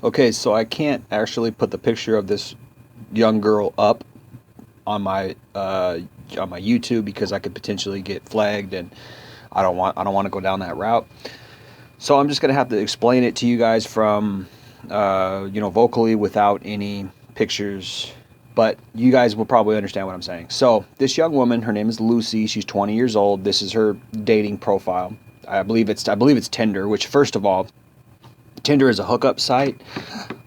Okay, so I can't actually put the picture of this young girl up on my YouTube because I could potentially get flagged, and I don't want to go down that route. So I'm just gonna have to explain it to you guys from vocally without any pictures, but you guys will probably understand what I'm saying. So this young woman, her name is Lucy. She's 20 years old. This is her dating profile. I believe it's Tinder, which first of all, Tinder is a hookup site.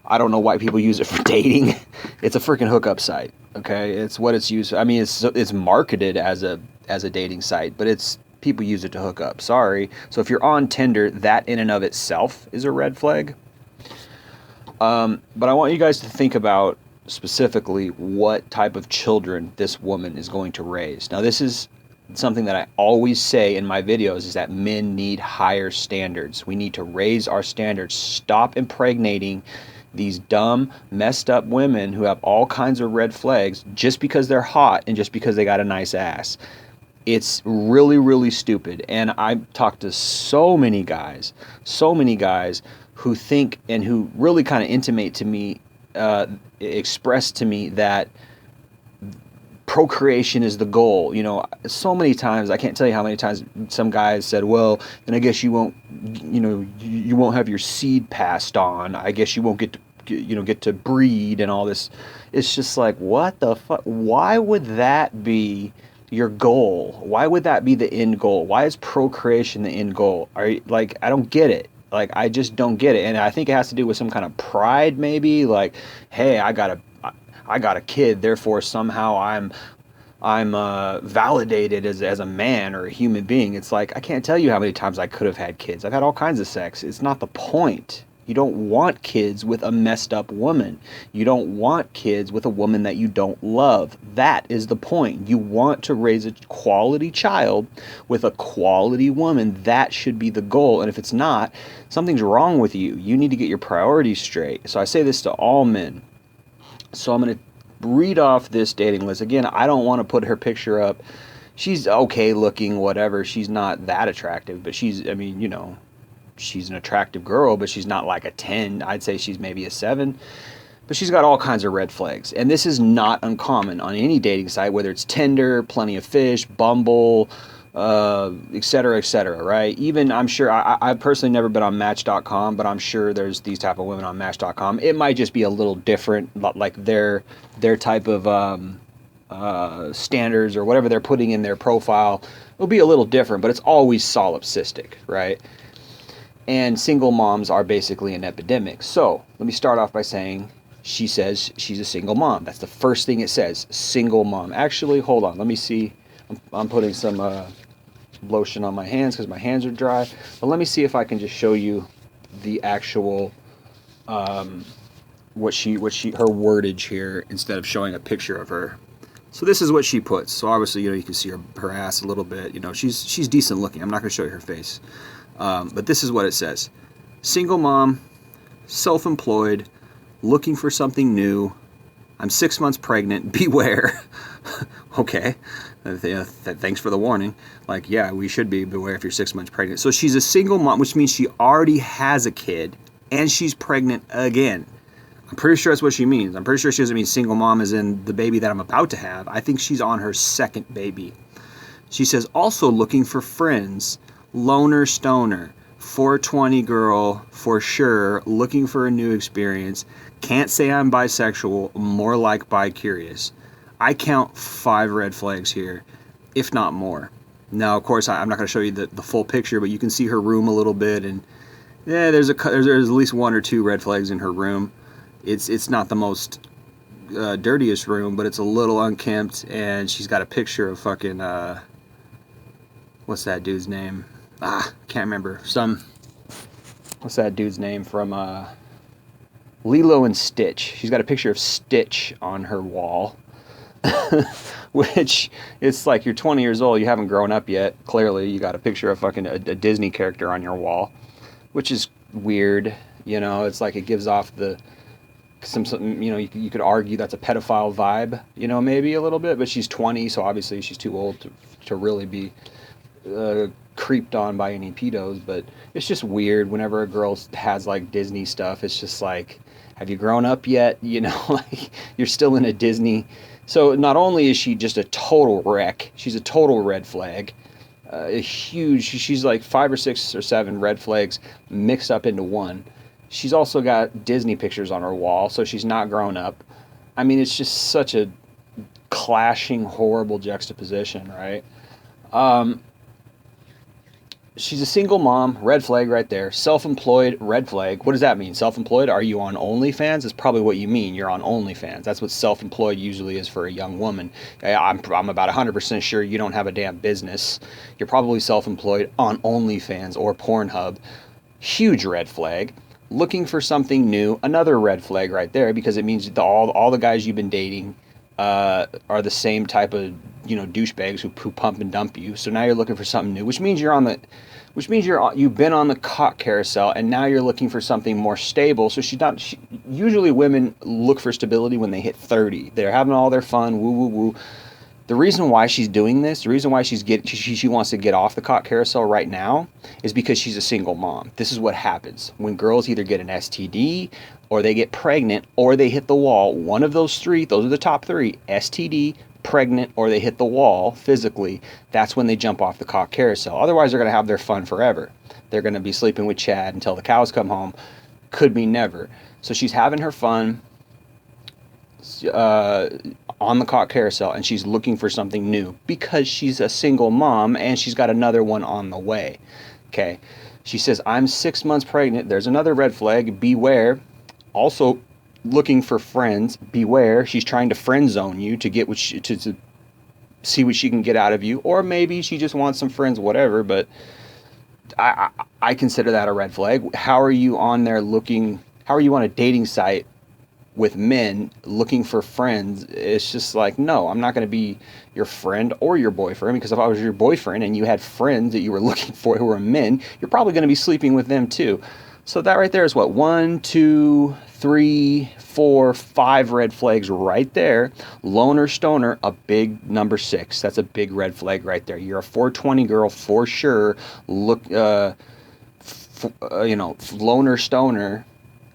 I don't know why people use it for dating. It's a freaking hookup site. Okay, it's what it's used. I mean, it's marketed as a dating site, but it's people use it to hook up. Sorry. So if you're on Tinder, that in and of itself is a red flag. But I want you guys to think about specifically what type of children this woman is going to raise. Now, this is something that I always say in my videos is that men need higher standards. We need to raise our standards. Stop impregnating these dumb, messed up women who have all kinds of red flags just because they're hot and just because they got a nice ass. It's really, really stupid. And I've talked to so many guys who think and who really kind of intimate to me, express to me that procreation is the goal. So many times, I can't tell you how many times some guys said, well, then I guess you won't, you won't have your seed passed on. I guess you won't get to breed and all this. It's just like, what the fuck? Why would that be your goal? Why would that be the end goal? Why is procreation the end goal? Like, I don't get it. Like, I just don't get it. And I think it has to do with some kind of pride, maybe. Like, hey, I got a kid, therefore somehow I'm validated as a man or a human being. It's like, I can't tell you how many times I could have had kids. I've had all kinds of sex. It's not the point. You don't want kids with a messed up woman. You don't want kids with a woman that you don't love. That is the point. You want to raise a quality child with a quality woman. That should be the goal. And if it's not, something's wrong with you. You need to get your priorities straight. So I say this to all men. So I'm going to read off this dating list. Again, I don't want to put her picture up. She's okay looking, whatever. She's not that attractive, but she's an attractive girl, but she's not like a 10. I'd say she's maybe a 7. But she's got all kinds of red flags. And this is not uncommon on any dating site, whether it's Tinder, Plenty of Fish, Bumble, et cetera, right? Even I'm sure I've personally never been on Match.com, but I'm sure there's these type of women on Match.com. It might just be a little different, like their type of standards or whatever they're putting in their profile will be a little different, but it's always solipsistic, right? And single moms are basically an epidemic. So let me start off by saying she says she's a single mom. That's the first thing it says, single mom. Actually, hold on, let me see. I'm putting some lotion on my hands because my hands are dry. But let me see if I can just show you the actual what she her wordage here instead of showing a picture of her. So this is what she puts. So obviously, you can see her ass a little bit. She's decent looking. I'm not going to show you her face. But this is what it says. Single mom, self-employed, looking for something new. I'm 6 months pregnant. Beware. Okay. Thanks for the warning. Like, yeah, we should be beware if you're 6 months pregnant. So she's a single mom, which means she already has a kid and she's pregnant again. I'm pretty sure that's what she means. I'm pretty sure she doesn't mean single mom as in the baby that I'm about to have. I think she's on her second baby. She says, also looking for friends, loner stoner, 420 girl for sure, looking for a new experience. Can't say I'm bisexual, more like bi-curious. I count 5 red flags here, if not more. Now, of course, I'm not going to show you the full picture, but you can see her room a little bit, and yeah, there's at least 1 or 2 red flags in her room. It's not the most dirtiest room, but it's a little unkempt, and she's got a picture of fucking what's that dude's name? Can't remember. What's that dude's name from Lilo and Stitch? She's got a picture of Stitch on her wall. Which, it's like you're 20 years old, you haven't grown up yet. Clearly, you got a picture of fucking a Disney character on your wall, which is weird. It's like it gives off some you could argue that's a pedophile vibe, maybe a little bit. But she's 20, so obviously she's too old to really be creeped on by any pedos, but it's just weird whenever a girl has like Disney stuff. It's just like, have you grown up yet? You know, like you're still in a Disney. So not only is she just a total wreck, she's a total red flag. A huge, she's like 5 or 6 or 7 red flags mixed up into one. She's also got Disney pictures on her wall, so she's not grown up. I mean, it's just such a clashing, horrible juxtaposition, right? She's a single mom, red flag right there. Self-employed, red flag. What does that mean? Self-employed? Are you on OnlyFans? That's probably what you mean. You're on OnlyFans. That's what self-employed usually is for a young woman. I'm about 100% sure you don't have a damn business. You're probably self-employed on OnlyFans or Pornhub. Huge red flag. Looking for something new. Another red flag right there, because it means all the guys you've been dating are the same type of, you know, douchebags who pump and dump you. So now you're looking for something new, which means you've been on the cock carousel, and now you're looking for something more stable. So usually women look for stability when they hit 30. They're having all their fun, woo woo woo. The reason why she's doing this, the reason why she wants to get off the cock carousel right now, is because she's a single mom. This is what happens when girls either get an STD, or they get pregnant, or they hit the wall. One of those three, those are the top three: STD, pregnant, or they hit the wall physically. That's when they jump off the cock carousel. Otherwise, they're going to have their fun forever. They're going to be sleeping with Chad until the cows come home. Could be never. So she's having her fun on the cock carousel, and she's looking for something new because she's a single mom and she's got another one on the way. Okay. She says, I'm 6 months pregnant. There's another red flag. Beware. Also looking for friends. Beware. She's trying to friend zone you to get what to see what she can get out of you, or maybe she just wants some friends, whatever. But I consider that a red flag. How are you on there looking? How are you on a dating site with men looking for friends? It's just like, no, I'm not going to be your friend or your boyfriend, because if I was your boyfriend and you had friends that you were looking for who were men, you're probably going to be sleeping with them too. So that right there is what, 1, 2, 3, 4, 5 red flags right there. Loner stoner, a big number 6. That's a big red flag right there. You're a 420 girl for sure. Look, loner stoner.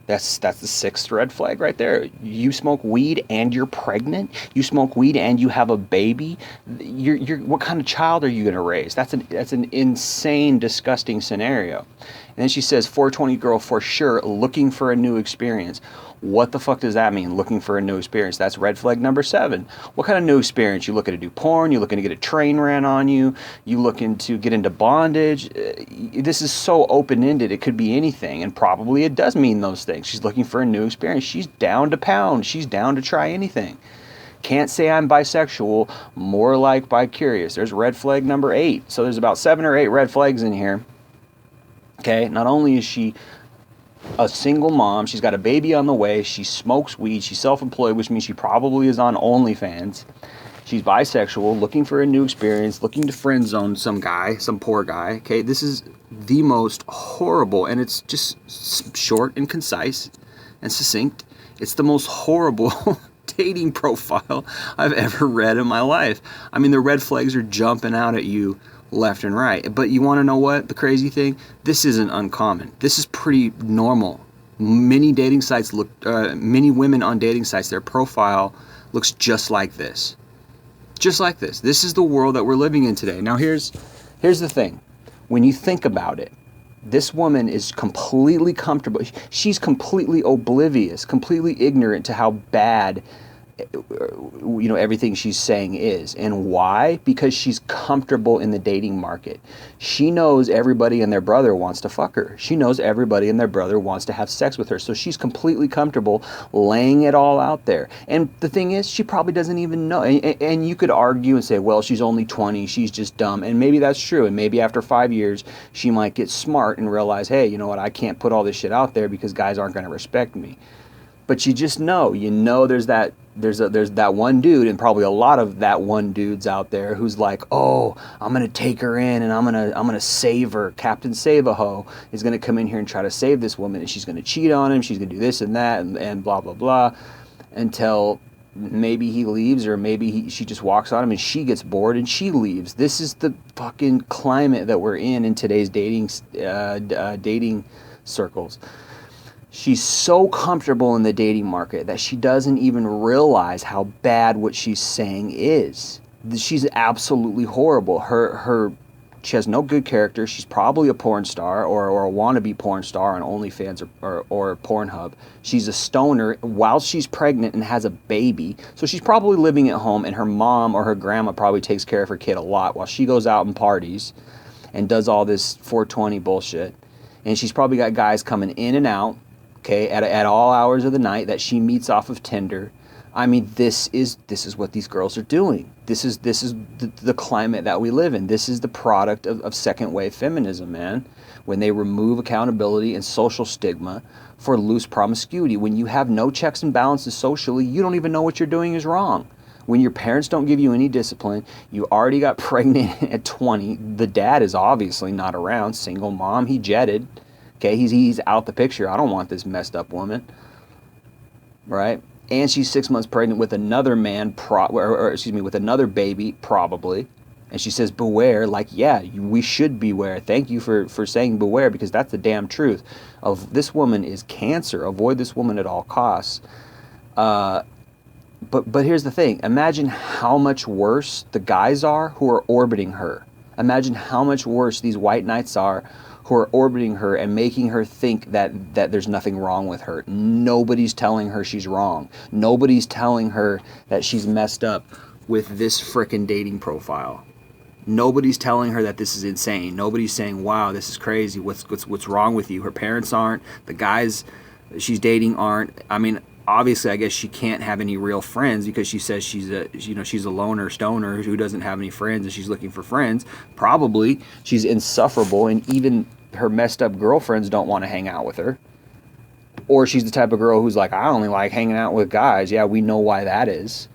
That's the 6th red flag right there. You smoke weed and you're pregnant. You smoke weed and you have a baby. You're what kind of child are you going to raise? That's an insane, disgusting scenario. And then she says, 420 girl for sure, looking for a new experience. What the fuck does that mean, looking for a new experience? That's red flag number 7. What kind of new experience? You looking to do porn? You looking to get a train ran on you? You looking to get into bondage? This is so open-ended. It could be anything, and probably it does mean those things. She's looking for a new experience. She's down to pound. She's down to try anything. Can't say I'm bisexual, more like bi-curious. There's red flag number 8. So there's about 7 or 8 red flags in here. Okay, not only is she a single mom, she's got a baby on the way, she smokes weed, she's self-employed, which means she probably is on OnlyFans. She's bisexual, looking for a new experience, looking to friend zone some guy, some poor guy. Okay, this is the most horrible, and it's just short and concise and succinct. It's the most horrible dating profile I've ever read in my life. I mean, the red flags are jumping out at you left and right. But you want to know what? The crazy thing? This isn't uncommon. This is pretty normal. Many dating sites many women on dating sites, their profile looks just like this. Just like this. This is the world that we're living in today. Now here's the thing. When you think about it, this woman is completely comfortable. She's completely oblivious, completely ignorant to how bad everything she's saying is. And why? Because she's comfortable in the dating market. She knows everybody and their brother wants to fuck her. She knows everybody and their brother wants to have sex with her. So she's completely comfortable laying it all out there. And the thing is, she probably doesn't even know. And you could argue and say, well, she's only 20, she's just dumb. And maybe that's true. And maybe after 5 years, she might get smart and realize, hey, you know what? I can't put all this shit out there because guys aren't going to respect me. But you just know, there's that one dude, and probably a lot of that one dudes out there who's like, oh, I'm gonna take her in and I'm gonna save her. Captain Save-A-Ho is gonna come in here and try to save this woman, and she's gonna cheat on him. She's gonna do this and that and blah blah blah, until maybe he leaves, or maybe she just walks on him and she gets bored and she leaves. This is the fucking climate that we're in today's dating circles. She's so comfortable in the dating market that she doesn't even realize how bad what she's saying is. She's absolutely horrible. She has no good character. She's probably a porn star or a wannabe porn star on OnlyFans or Pornhub. She's a stoner while she's pregnant and has a baby. So she's probably living at home, and her mom or her grandma probably takes care of her kid a lot while she goes out and parties and does all this 420 bullshit. And she's probably got guys coming in and out, okay, at all hours of the night that she meets off of Tinder. I mean, this is what these girls are doing. This is the climate that we live in. This is the product of second wave feminism, man. When they remove accountability and social stigma for loose promiscuity. When you have no checks and balances socially, you don't even know what you're doing is wrong. When your parents don't give you any discipline, you already got pregnant at 20. The dad is obviously not around. Single mom, he jetted. Okay, he's out the picture. I don't want this messed up woman. Right? And she's 6 months pregnant with another man, with another baby, probably. And she says, beware. Like, yeah, we should beware. Thank you for saying beware, because that's the damn truth. Of this woman is cancer. Avoid this woman at all costs. But here's the thing. Imagine how much worse the guys are who are orbiting her. Imagine how much worse these white knights are who are orbiting her and making her think that there's nothing wrong with her. Nobody's telling her she's wrong. Nobody's telling her that she's messed up with this frickin' dating profile. Nobody's telling her that this is insane. Nobody's saying, wow, this is crazy. What's wrong with you? Her parents aren't. The guys she's dating aren't. I mean, obviously, I guess she can't have any real friends because she says she's a loner stoner who doesn't have any friends and she's looking for friends. Probably she's insufferable, and even her messed up girlfriends don't want to hang out with her. Or she's the type of girl who's like, I only like hanging out with guys. Yeah, we know why that is.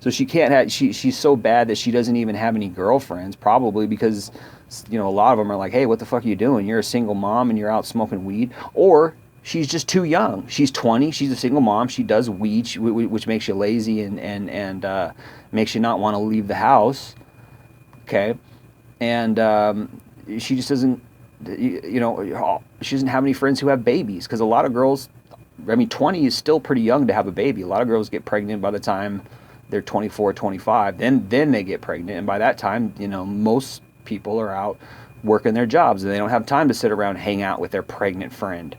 So she can't have. She's so bad that she doesn't even have any girlfriends. Probably because a lot of them are like, hey, what the fuck are you doing? You're a single mom and you're out smoking weed. Or she's just too young. She's 20. She's a single mom. She does weed, which makes you lazy and makes you not want to leave the house. Okay, and she just doesn't. She doesn't have any friends who have babies, because a lot of girls. I mean, 20 is still pretty young to have a baby. A lot of girls get pregnant by the time they're 24, 25. Then they get pregnant, and by that time, most people are out working their jobs and they don't have time to sit around and hang out with their pregnant friend.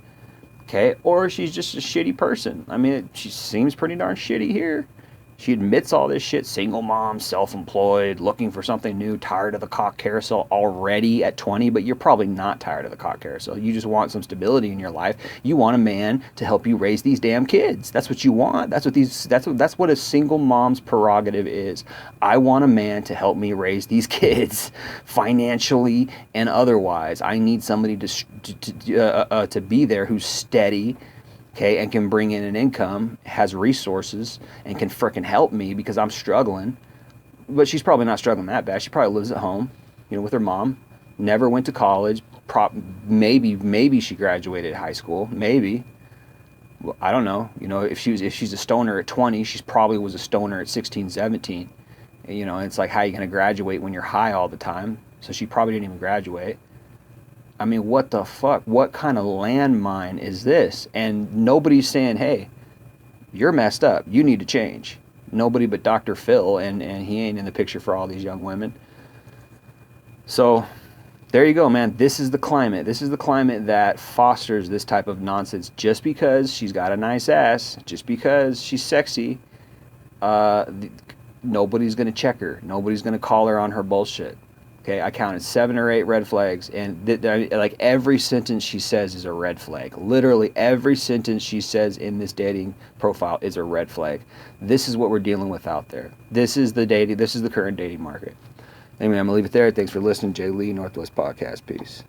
Okay, or she's just a shitty person. I mean, she seems pretty darn shitty here. She admits all this shit, single mom, self-employed, looking for something new, tired of the cock carousel already at 20, but you're probably not tired of the cock carousel. You just want some stability in your life. You want a man to help you raise these damn kids. That's what you want. That's what a single mom's prerogative is. I want a man to help me raise these kids financially and otherwise. I need somebody to be there who's steady, okay, and can bring in an income, has resources, and can frickin' help me because I'm struggling. But she's probably not struggling that bad. She probably lives at home, with her mom. Never went to college. Maybe she graduated high school. Maybe. Well, I don't know. If she's a stoner at 20, she probably was a stoner at 16, 17. It's like, how are you going to graduate when you're high all the time? So she probably didn't even graduate. I mean, what the fuck? What kind of landmine is this? And nobody's saying, hey, you're messed up. You need to change. Nobody but Dr. Phil, and he ain't in the picture for all these young women. So there you go, man. This is the climate. This is the climate that fosters this type of nonsense. Just because she's got a nice ass, just because she's sexy, nobody's going to check her. Nobody's going to call her on her bullshit. Okay, I counted 7 or 8 red flags, and like every sentence she says is a red flag. Literally every sentence she says in this dating profile is a red flag. This is what we're dealing with out there. This is the current dating market. Anyway, I'm gonna leave it there. Thanks for listening, Jay Lee, Northwest Podcast. Peace.